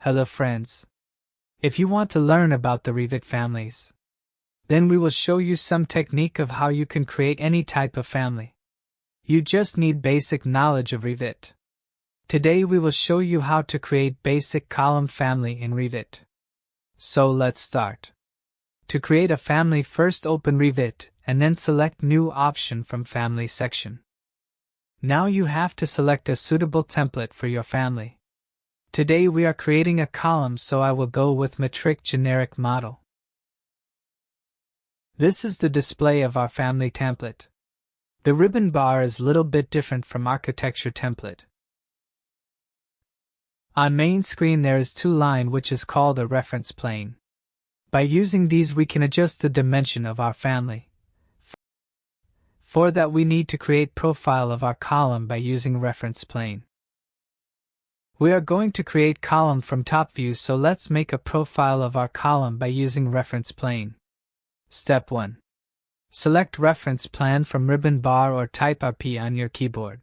Hello friends. If you want to learn about the Revit families, then we will show you some technique of how you can create any type of family. You just need basic knowledge of Revit. Today we will show you how to create basic column family in Revit. So let's start. To create a family, first open Revit and then select New option from Family section. Now you have to select a suitable template for your family. Today we are creating a column, so I will go with metric generic model. This is the display of our family template. The ribbon bar is a little bit different from architecture template. On main screen there is two line which is called a reference plane. By using these we can adjust the dimension of our family. For that we need to create profile of our column by using reference plane. We are going to create column from top view, so let's make a profile of our column by using reference plane. Step 1. Select reference plane from ribbon bar or type RP on your keyboard.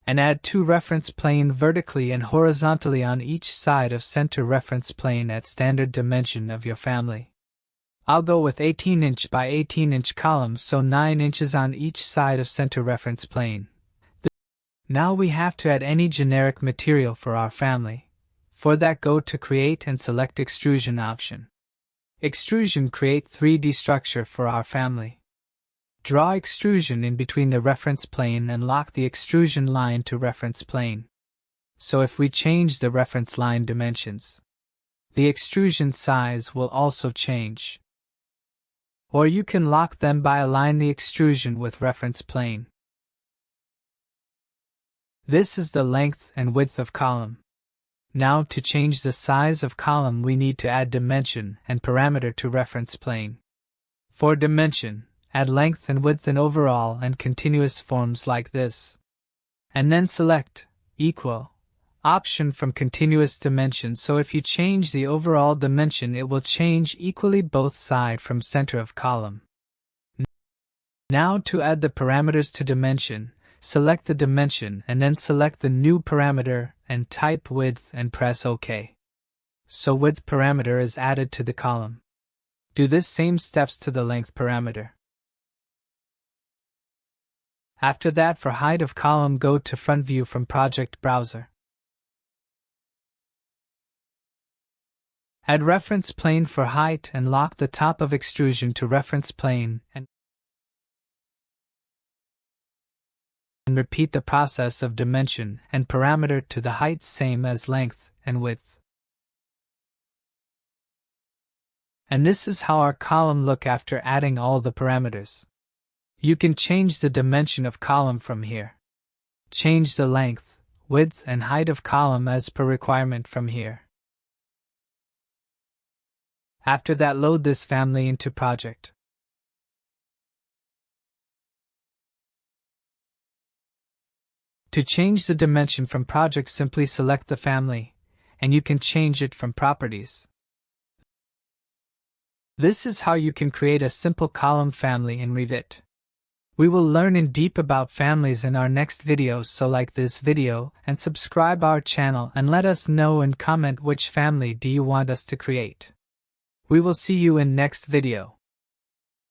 And add two reference plane vertically and horizontally on each side of center reference plane at standard dimension of your family. I'll go with 18 inch by 18 inch columns, so 9 inches on each side of center reference plane. Now we have to add any generic material for our family. For that, go to Create and select Extrusion option. Extrusion, create 3D structure for our family. Draw extrusion in between the reference plane and lock the extrusion line to reference plane. So if we change the reference line dimensions, the extrusion size will also change. Or you can lock them by align the extrusion with reference plane. This is the length and width of column. Now to change the size of column we need to add dimension and parameter to reference plane. For dimension, add length and width in overall and continuous forms like this. And then select Equal option from continuous dimension, so if you change the overall dimension it will change equally both sides from center of column. Now to add the parameters to dimension, select the dimension and then select the new parameter and type width and press OK. So width parameter is added to the column. Do this same steps to the length parameter. After that, for height of column, go to front view from project browser. Add reference plane for height and lock the top of extrusion to reference plane and repeat the process of dimension and parameter to the height same as length and width. And this is how our column look after adding all the parameters. You can change the dimension of column from here. Change the length, width and height of column as per requirement from here. After that, load this family into project. To change the dimension from project, simply select the family, and you can change it from properties. This is how you can create a simple column family in Revit. We will learn in deep about families in our next videos, so like this video and subscribe our channel and let us know in comment which family do you want us to create. We will see you in next video.